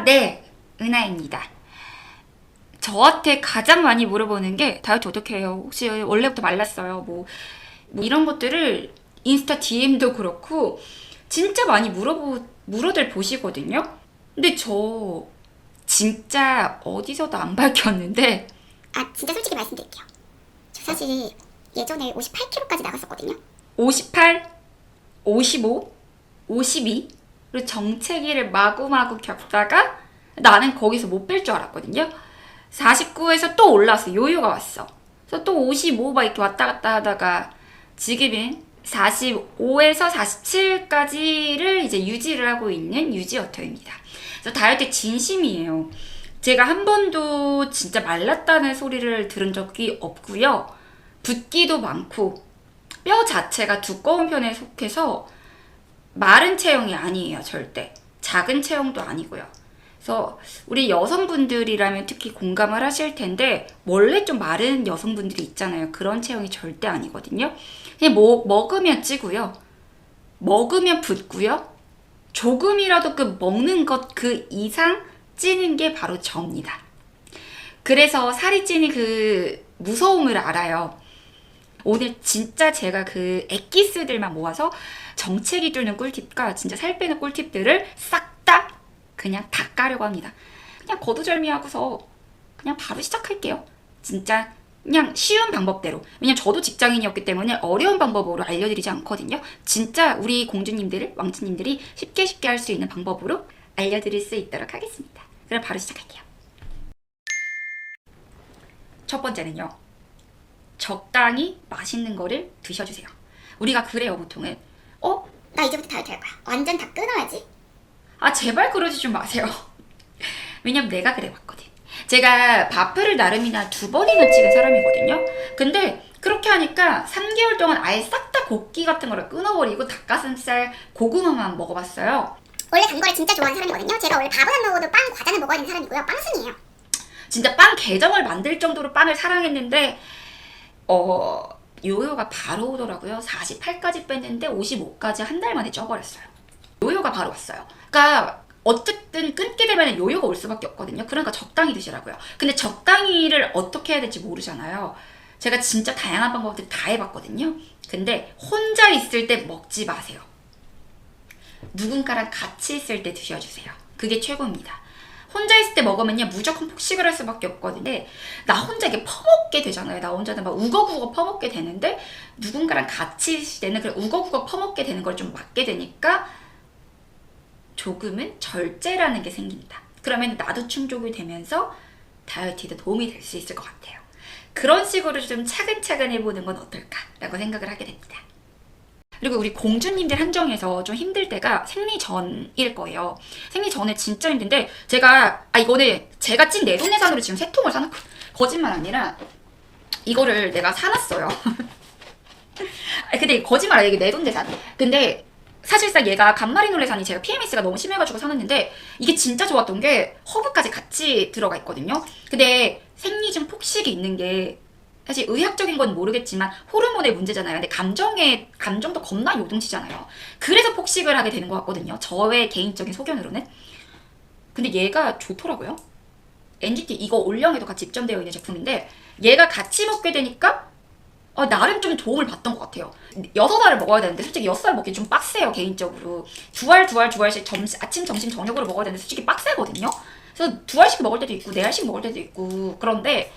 네, 은하입니다. 저한테 가장 많이 물어보는 게 다이어트 어떻게 해요? 혹시 원래부터 말랐어요? 뭐 이런 것들을 인스타 DM도 그렇고 진짜 많이 물어들 보시거든요. 근데 저 진짜 어디서도 안 밝혔는데 진짜 솔직히 말씀드릴게요. 저 사실 예전에 58kg까지 나갔었거든요. 58, 55, 52 그리고 정체기를 마구마구 겪다가 나는 거기서 못 뺄 줄 알았거든요. 49에서 또 올라왔어. 요요가 왔어. 그래서 또 55 막 이렇게 왔다 갔다 하다가 지금은 45에서 47까지를 이제 유지를 하고 있는 유지어터입니다. 그래서 다이어트 진심이에요. 제가 한 번도 진짜 말랐다는 소리를 들은 적이 없고요. 붓기도 많고 뼈 자체가 두꺼운 편에 속해서 마른 체형이 아니에요. 절대. 작은 체형도 아니고요. 그래서 우리 여성분들이라면 특히 공감을 하실 텐데 원래 좀 마른 여성분들이 있잖아요. 그런 체형이 절대 아니거든요. 그냥 먹으면 찌고요. 먹으면 붓고요. 조금이라도 그 먹는 것 그 이상 찌는 게 바로 저입니다. 그래서 살이 찌는 그 무서움을 알아요. 오늘 진짜 제가 그 엑기스들만 모아서 정체기 뚫는 꿀팁과 진짜 살 빼는 꿀팁들을 싹 다 그냥 다 까려고 합니다. 그냥 거두절미하고서 그냥 바로 시작할게요. 진짜 그냥 쉬운 방법대로. 왜냐면 저도 직장인이었기 때문에 어려운 방법으로 알려드리지 않거든요. 진짜 우리 공주님들, 왕자님들이 쉽게 할 수 있는 방법으로 알려드릴 수 있도록 하겠습니다. 그럼 바로 시작할게요. 첫 번째는요. 적당히 맛있는 거를 드셔주세요. 우리가 그래요, 보통은. 나 이제부터 다이어트 할 거야. 완전 다 끊어야지. 제발 그러지 좀 마세요. 왜냐면 내가 그래봤거든. 제가 바프를 나름이나 2번이나 찍은 사람이거든요. 근데 그렇게 하니까 3개월 동안 아예 싹 다 고기 같은 거를 끊어버리고 닭가슴살, 고구마만 먹어봤어요. 원래 단 거를 진짜 좋아하는 사람이거든요. 제가 원래 밥은 안 먹어도 빵, 과자는 먹어야 되는 사람이고요. 빵순이에요. 진짜 빵 계정을 만들 정도로 빵을 사랑했는데 요요가 바로 오더라고요. 48까지 뺐는데 55까지 한 달 만에 쪄버렸어요. 요요가 바로 왔어요. 그러니까 어쨌든 끊게 되면 요요가 올 수밖에 없거든요. 그러니까 적당히 드시라고요. 근데 적당히를 어떻게 해야 될지 모르잖아요. 제가 진짜 다양한 방법들 다 해봤거든요. 근데 혼자 있을 때 먹지 마세요. 누군가랑 같이 있을 때 드셔주세요. 그게 최고입니다. 혼자 있을 때 먹으면요 무조건 폭식을 할 수밖에 없거든요. 나 혼자 이렇게 퍼먹게 되잖아요. 나 혼자는 막 우거우거 퍼먹게 되는데 누군가랑 같이 있을 때는 그 우거우거 퍼먹게 되는 걸 좀 막게 되니까 조금은 절제라는 게 생깁니다. 그러면 나도 충족이 되면서 다이어트에도 도움이 될 수 있을 것 같아요. 그런 식으로 좀 차근차근 해보는 건 어떨까라고 생각을 하게 됩니다. 그리고 우리 공주님들 한정에서 좀 힘들 때가 생리 전일 거예요. 생리 전에 진짜 힘든데 이거는 제가 찐 내돈내산으로 지금 3통을 사놨고 거짓말 아니라 이거를 내가 사놨어요. 근데 거짓말 아니야. 이게 내돈내산. 근데 사실상 얘가 간마리놀레산이 제가 PMS가 너무 심해가지고 사놨는데 이게 진짜 좋았던 게 허브까지 같이 들어가 있거든요. 근데 생리중 폭식이 있는 게 사실 의학적인 건 모르겠지만 호르몬의 문제잖아요. 근데 감정도 겁나 요동치잖아요. 그래서 폭식을 하게 되는 것 같거든요. 저의 개인적인 소견으로는. 근데 얘가 좋더라고요. NGT 이거 올영에도 같이 입점되어 있는 제품인데 얘가 같이 먹게 되니까 나름 좀 도움을 받던 것 같아요. 6알을 먹어야 되는데 솔직히 6알 먹기 좀 빡세요. 개인적으로 2알씩 아침 점심 저녁으로 먹어야 되는데 솔직히 빡세거든요. 그래서 2알씩 먹을 때도 있고 4알씩 먹을 때도 있고 그런데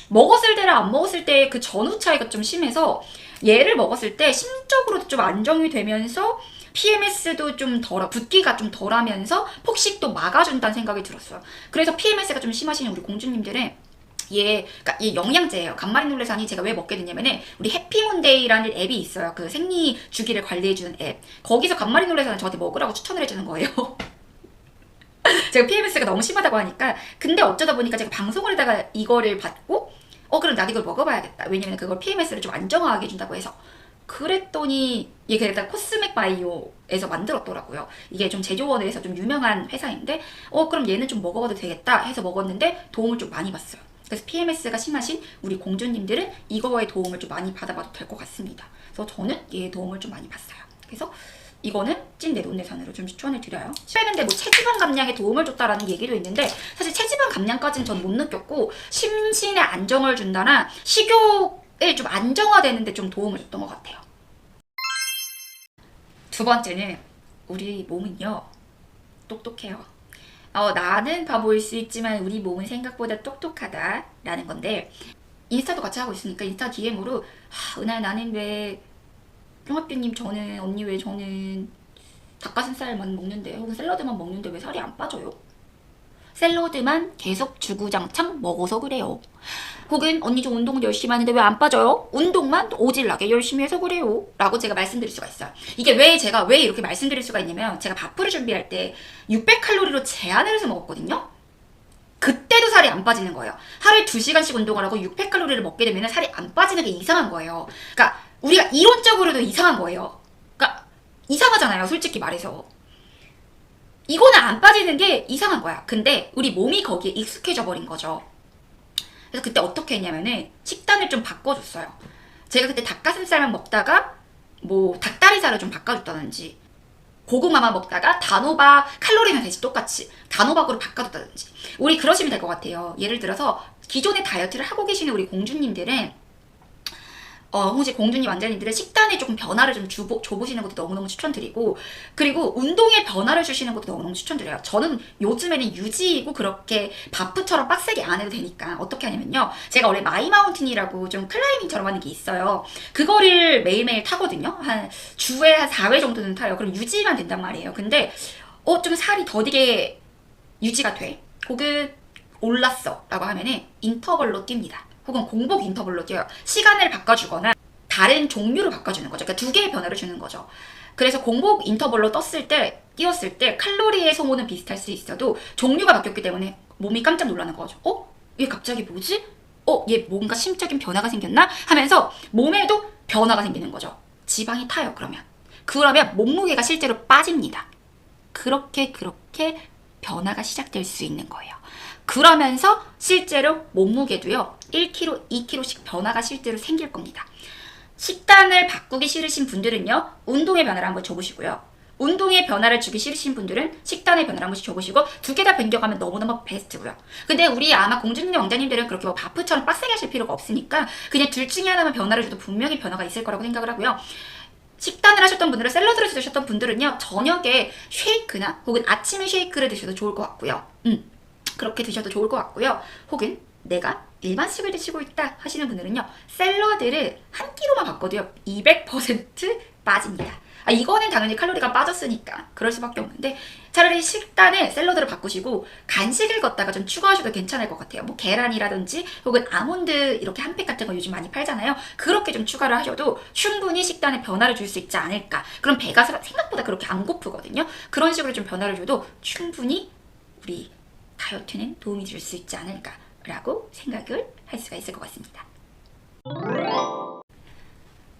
먹었을 때랑 안 먹었을 때 그 전후 차이가 좀 심해서 얘를 먹었을 때 심적으로도 좀 안정이 되면서 PMS도 좀 붓기가 좀 덜하면서 폭식도 막아준다는 생각이 들었어요. 그래서 PMS가 좀 심하신 우리 공주님들은 그러니까 얘 영양제예요. 간마리놀레산이 제가 왜 먹게 됐냐면은 우리 해피몬데이라는 앱이 있어요. 그 생리 주기를 관리해주는 앱. 거기서 간마리놀레산을 저한테 먹으라고 추천을 해주는 거예요. 제가 PMS가 너무 심하다고 하니까. 근데 어쩌다 보니까 제가 방송을 하다가 이거를 받고 그럼 나도 이걸 먹어봐야겠다. 왜냐면 그걸 PMS를 좀 안정화하게 해준다고 해서. 그랬더니 얘가 일단 코스맥 바이오에서 만들었더라고요. 이게 좀 제조원에서 좀 유명한 회사인데 그럼 얘는 좀 먹어봐도 되겠다 해서 먹었는데 도움을 좀 많이 봤어요. 그래서 PMS가 심하신 우리 공주님들은 이거의 도움을 좀 많이 받아봐도 될 것 같습니다. 그래서 저는 얘의 도움을 좀 많이 봤어요. 그래서 이거는 찐 내돈내산으로 좀 추천을 드려요. 최근에 뭐 체지방 감량에 도움을 줬다라는 얘기도 있는데 사실 체지방 감량까지는 전 못 느꼈고 심신에 안정을 준다나 식욕을 좀 안정화되는데 좀 도움을 줬던 것 같아요. 두 번째는 우리 몸은요 똑똑해요. 나는 바보일 수 있지만 우리 몸은 생각보다 똑똑하다라는 건데 인스타도 같이 하고 있으니까 인스타 DM으로 은하 나는 왜 종합규님 저는 언니 왜 저는 닭가슴살만 먹는데 혹은 샐러드만 먹는데 왜 살이 안 빠져요? 샐러드만 계속 주구장창 먹어서 그래요. 혹은 언니 저 운동을 열심히 하는데 왜 안 빠져요? 운동만 오질나게 열심히 해서 그래요. 라고 제가 말씀드릴 수가 있어요. 이게 제가 왜 이렇게 말씀드릴 수가 있냐면 제가 밥풀을 준비할 때 600칼로리로 제한을 해서 먹었거든요. 그때도 살이 안 빠지는 거예요. 하루에 2시간씩 운동을 하고 600칼로리를 먹게 되면 살이 안 빠지는 게 이상한 거예요. 그러니까 우리가 이론적으로도 이상한 거예요. 그러니까 이상하잖아요. 솔직히 말해서. 이거는 안 빠지는 게 이상한 거야. 근데 우리 몸이 거기에 익숙해져 버린 거죠. 그래서 그때 어떻게 했냐면은 식단을 좀 바꿔줬어요. 제가 그때 닭가슴살만 먹다가 뭐 닭다리살을 좀 바꿔줬다든지 고구마만 먹다가 단호박 칼로리는 대신 똑같이 단호박으로 바꿔줬다든지 우리 그러시면 될 것 같아요. 예를 들어서 기존에 다이어트를 하고 계시는 우리 공주님들은 혹시 공주님 완자님들의 식단에 조금 변화를 좀 줘보시는 것도 너무너무 추천드리고 그리고 운동에 변화를 주시는 것도 너무너무 추천드려요. 저는 요즘에는 유지이고 그렇게 바프처럼 빡세게 안 해도 되니까 어떻게 하냐면요. 제가 원래 마이마운틴이라고 좀 클라이밍처럼 하는 게 있어요. 그거를 매일매일 타거든요. 한 주에 한 4회 정도는 타요. 그럼 유지만 된단 말이에요. 근데 좀 살이 더디게 유지가 돼. 혹은 올랐어 라고 하면은 인터벌로 뜁니다. 혹은 공복 인터벌로 뛰어요. 시간을 바꿔주거나 다른 종류로 바꿔주는 거죠. 그러니까 두 개의 변화를 주는 거죠. 그래서 공복 인터벌로 뛰었을 때 칼로리의 소모는 비슷할 수 있어도 종류가 바뀌었기 때문에 몸이 깜짝 놀라는 거죠. 얘 갑자기 뭐지? 얘 뭔가 심적인 변화가 생겼나? 하면서 몸에도 변화가 생기는 거죠. 지방이 타요, 그러면 몸무게가 실제로 빠집니다. 그렇게 변화가 시작될 수 있는 거예요. 그러면서 실제로 몸무게도요 1kg, 2kg씩 변화가 실제로 생길 겁니다. 식단을 바꾸기 싫으신 분들은요 운동의 변화를 한번 줘보시고요. 운동의 변화를 주기 싫으신 분들은 식단의 변화를 한번 줘보시고 두 개 다 변경하면 너무너무 베스트고요. 근데 우리 아마 공주님, 왕자님들은 그렇게 뭐 바프처럼 빡세게 하실 필요가 없으니까 그냥 둘 중에 하나만 변화를 줘도 분명히 변화가 있을 거라고 생각을 하고요. 식단을 하셨던 분들은 샐러드를 드셨던 분들은요 저녁에 쉐이크나 혹은 아침에 쉐이크를 드셔도 좋을 것 같고요. 그렇게 드셔도 좋을 것 같고요. 혹은 내가 일반식을 드시고 있다 하시는 분들은요 샐러드를 한 끼로만 바꿔도요 200% 빠집니다. 이거는 당연히 칼로리가 빠졌으니까 그럴 수밖에 없는데 차라리 식단을 샐러드로 바꾸시고 간식을 걷다가 좀 추가하셔도 괜찮을 것 같아요. 뭐 계란이라든지 혹은 아몬드 이렇게 한 팩 같은 거 요즘 많이 팔잖아요. 그렇게 좀 추가를 하셔도 충분히 식단에 변화를 줄 수 있지 않을까. 그럼 배가 생각보다 그렇게 안 고프거든요. 그런 식으로 좀 변화를 줘도 충분히 우리 다이어트는 도움이 줄 수 있지 않을까라고 생각을 할 수가 있을 것 같습니다.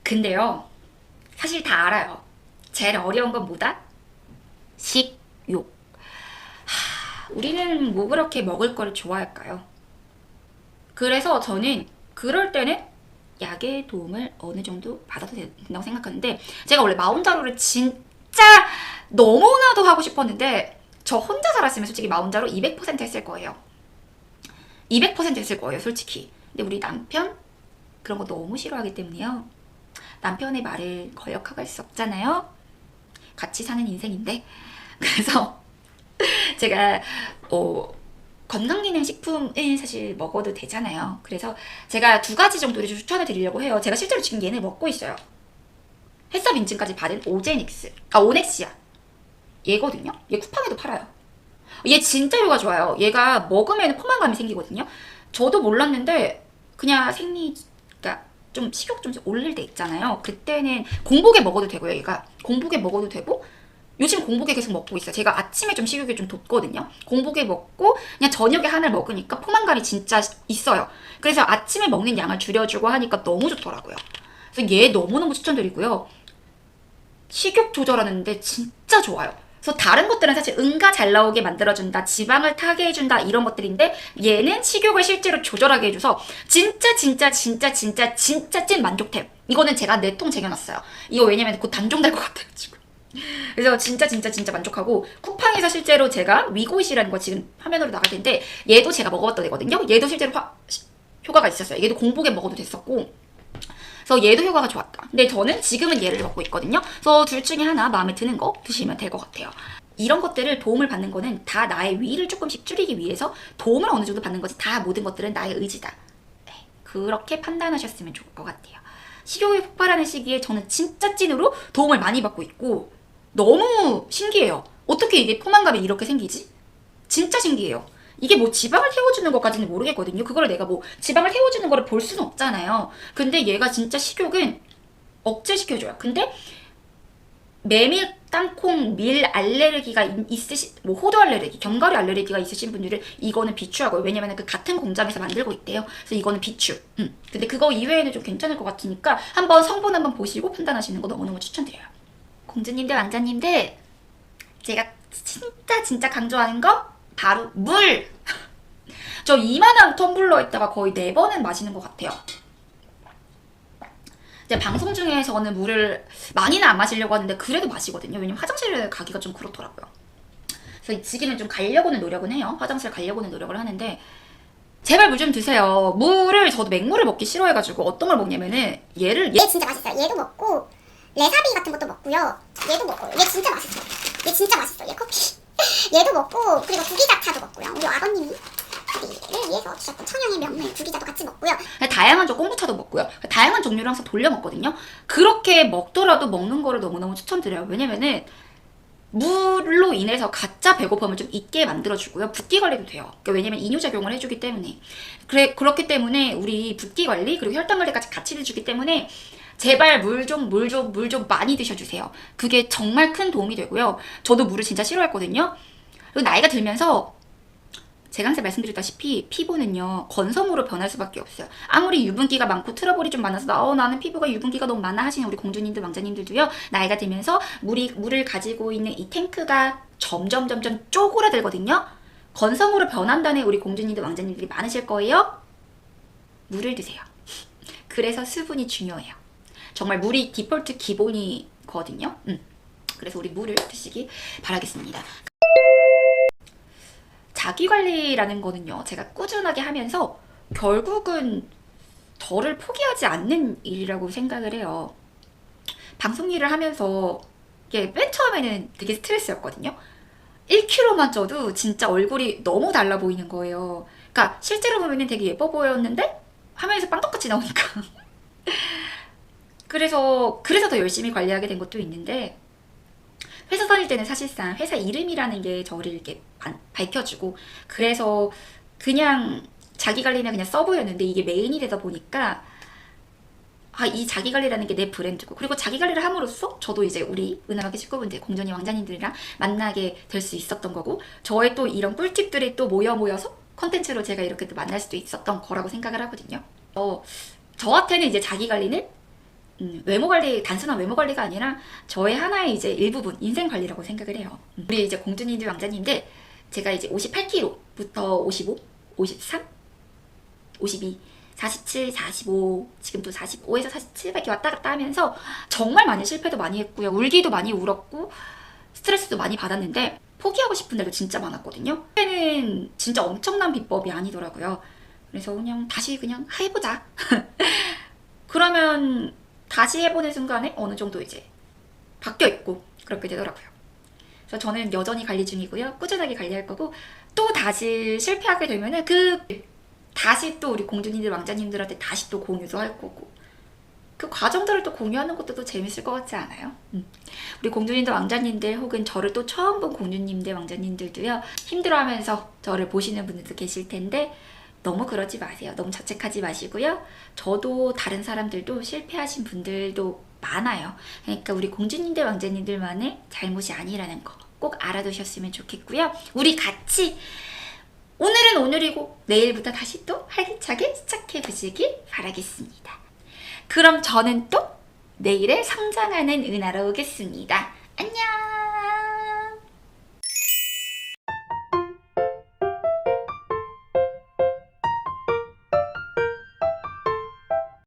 근데요, 사실 다 알아요. 제일 어려운 건 뭐다? 식욕. 우리는 뭐 그렇게 먹을 걸 좋아할까요? 그래서 저는 그럴 때는 약의 도움을 어느 정도 받아도 된다고 생각하는데 제가 원래 마운자로를 진짜 너무나도 하고 싶었는데 저 혼자 살았으면 솔직히 마운자로 200% 했을 거예요. 200% 했을 거예요, 솔직히. 근데 우리 남편 그런 거 너무 싫어하기 때문에요. 남편의 말을 거역할 수 없잖아요. 같이 사는 인생인데. 그래서 제가 건강기능식품은 사실 먹어도 되잖아요. 그래서 제가 2가지 정도를 좀 추천을 드리려고 해요. 제가 실제로 지금 얘네 먹고 있어요. 햇섭 인증까지 받은 오넥시아. 얘거든요. 얘 쿠팡에도 팔아요. 얘 진짜 효과 좋아요. 얘가 먹으면 포만감이 생기거든요. 저도 몰랐는데 그냥 그러니까 좀 식욕 좀 올릴 때 있잖아요. 그때는 공복에 먹어도 되고요. 얘가 공복에 먹어도 되고 요즘 공복에 계속 먹고 있어요. 제가 아침에 좀 식욕이 좀 돋거든요. 공복에 먹고 그냥 저녁에 하나를 먹으니까 포만감이 진짜 있어요. 그래서 아침에 먹는 양을 줄여주고 하니까 너무 좋더라고요. 그래서 얘 너무너무 추천드리고요. 식욕 조절하는데 진짜 좋아요. 그래서 다른 것들은 사실 응가 잘 나오게 만들어준다, 지방을 타게 해준다 이런 것들인데 얘는 식욕을 실제로 조절하게 해줘서 진짜 찐 만족템. 이거는 제가 4통 쟁여놨어요. 이거 왜냐면 곧 단종될 것 같아가지고. 그래서 진짜 만족하고 쿠팡에서 실제로 제가 위고이시라는 거 지금 화면으로 나갈 텐데 얘도 제가 먹어봤던 애거든요. 얘도 실제로 효과가 있었어요. 얘도 공복에 먹어도 됐었고 그래서 얘도 효과가 좋았다. 근데 저는 지금은 얘를 먹고 있거든요. 그래서 둘 중에 하나 마음에 드는 거 드시면 될 것 같아요. 이런 것들을 도움을 받는 거는 다 나의 위를 조금씩 줄이기 위해서 도움을 어느 정도 받는 거지 다 모든 것들은 나의 의지다. 네, 그렇게 판단하셨으면 좋을 것 같아요. 식욕이 폭발하는 시기에 저는 진짜 찐으로 도움을 많이 받고 있고 너무 신기해요. 어떻게 이게 포만감이 이렇게 생기지? 진짜 신기해요. 이게 뭐 지방을 태워주는 것까지는 모르겠거든요. 그걸 내가 뭐 지방을 태워주는 거를 볼 수는 없잖아요. 근데 얘가 진짜 식욕은 억제시켜줘요. 근데 메밀, 땅콩, 밀 알레르기가 뭐 호두 알레르기, 견과류 알레르기가 있으신 분들은 이거는 비추하고요. 왜냐면 그 같은 공장에서 만들고 있대요. 그래서 이거는 비추. 근데 그거 이외에는 좀 괜찮을 것 같으니까 한번 성분 한번 보시고 판단하시는 거 너무너무 추천드려요. 공주님들, 왕자님들, 제가 진짜 강조하는 거 바로 물! 저 이만한 텀블러에다가 거의 4번은 마시는 것 같아요. 이제 방송 중에서는 물을 많이는 안 마시려고 하는데 그래도 마시거든요. 왜냐면 화장실을 가기가 좀 그렇더라고요. 그래서 지금은 좀 가려고는 노력은 해요. 화장실 가려고는 노력을 하는데 제발 물 좀 드세요. 물을 저도 맹물을 먹기 싫어해가지고 어떤 걸 먹냐면은 얘 진짜 맛있어요. 얘도 먹고 레사비 같은 것도 먹고요. 얘도 먹어요. 얘 진짜 맛있어요. 얘 진짜 맛있어. 얘 커피. 얘도 먹고 그리고 구기자차도 먹고요. 우리 아버님이 우리를 위해서 주셨던 천연의 명물 구기자도 같이 먹고요. 다양한 kom부차도 먹고요. 다양한 종류를 항상 돌려 먹거든요. 그렇게 먹더라도 먹는 거를 너무너무 추천드려요. 왜냐면은 물로 인해서 가짜 배고픔을 좀 잊게 만들어주고요. 붓기 관리도 돼요. 그러니까 왜냐면 이뇨작용을 해주기 때문에. 그렇기 때문에 우리 붓기 관리 그리고 혈당 관리까지 같이 해주기 때문에 제발 물 좀 많이 드셔주세요. 그게 정말 큰 도움이 되고요. 저도 물을 진짜 싫어했거든요. 그리고 나이가 들면서 제가 항상 말씀드렸다시피 피부는요 건성으로 변할 수밖에 없어요. 아무리 유분기가 많고 트러블이 좀 많아서 나는 피부가 유분기가 너무 많아 하시는 우리 공주님들 왕자님들도요 나이가 들면서 물을 가지고 있는 이 탱크가 점점 쪼그라들거든요. 건성으로 변한다는 우리 공주님들 왕자님들이 많으실 거예요. 물을 드세요. 그래서 수분이 중요해요. 정말 물이 디폴트 기본이거든요. 그래서 우리 물을 드시기 바라겠습니다. 자기관리라는 거는요 제가 꾸준하게 하면서 결국은 저를 포기하지 않는 일이라고 생각을 해요. 방송 일을 하면서 이게 맨 처음에는 되게 스트레스였거든요. 1kg만 쪄도 진짜 얼굴이 너무 달라 보이는 거예요. 그러니까 실제로 보면 되게 예뻐 보였는데 화면에서 빵떡같이 나오니까 그래서 더 열심히 관리하게 된 것도 있는데 회사 다닐 때는 사실상 회사 이름이라는 게 저를 이렇게 밝혀주고 그래서 그냥 자기관리는 그냥 써보였는데 이게 메인이 되다 보니까 이 자기관리라는 게 내 브랜드고 그리고 자기관리를 함으로써 저도 이제 우리 은하마켓 식구분들 공전이 왕자님들이랑 만나게 될 수 있었던 거고 저의 또 이런 꿀팁들이 또 모여서 컨텐츠로 제가 이렇게 또 만날 수도 있었던 거라고 생각을 하거든요. 저한테는 이제 자기관리는 외모 관리, 단순한 외모 관리가 아니라 저의 하나의 이제 일부분, 인생 관리라고 생각을 해요. 우리 이제 공주님들, 왕자님들, 제가 이제 58kg부터 55, 53, 52, 47, 45, 지금 또 45에서 47밖에 왔다 갔다 하면서 정말 많이 실패도 많이 했고요. 울기도 많이 울었고, 스트레스도 많이 받았는데, 포기하고 싶은 날도 진짜 많았거든요. 그때는 진짜 엄청난 비법이 아니더라고요. 그래서 다시 해보자. 그러면 다시 해보는 순간에 어느 정도 이제 바뀌어 있고 그렇게 되더라고요. 그래서 저는 여전히 관리 중이고요. 꾸준하게 관리할 거고 또 다시 실패하게 되면은 다시 또 우리 공주님들 왕자님들한테 다시 또 공유도 할 거고 그 과정들을 또 공유하는 것도 또 재밌을 것 같지 않아요? 우리 공주님들 왕자님들 혹은 저를 또 처음 본 공주님들 왕자님들도요 힘들어하면서 저를 보시는 분들도 계실 텐데 너무 그러지 마세요. 너무 자책하지 마시고요. 저도 다른 사람들도 실패하신 분들도 많아요. 그러니까 우리 공주님들 왕자님들만의 잘못이 아니라는 거 꼭 알아두셨으면 좋겠고요. 우리 같이 오늘은 오늘이고 내일부터 다시 또 활기차게 시작해 보시길 바라겠습니다. 그럼 저는 또 내일의 성장하는 은하로 오겠습니다. 안녕.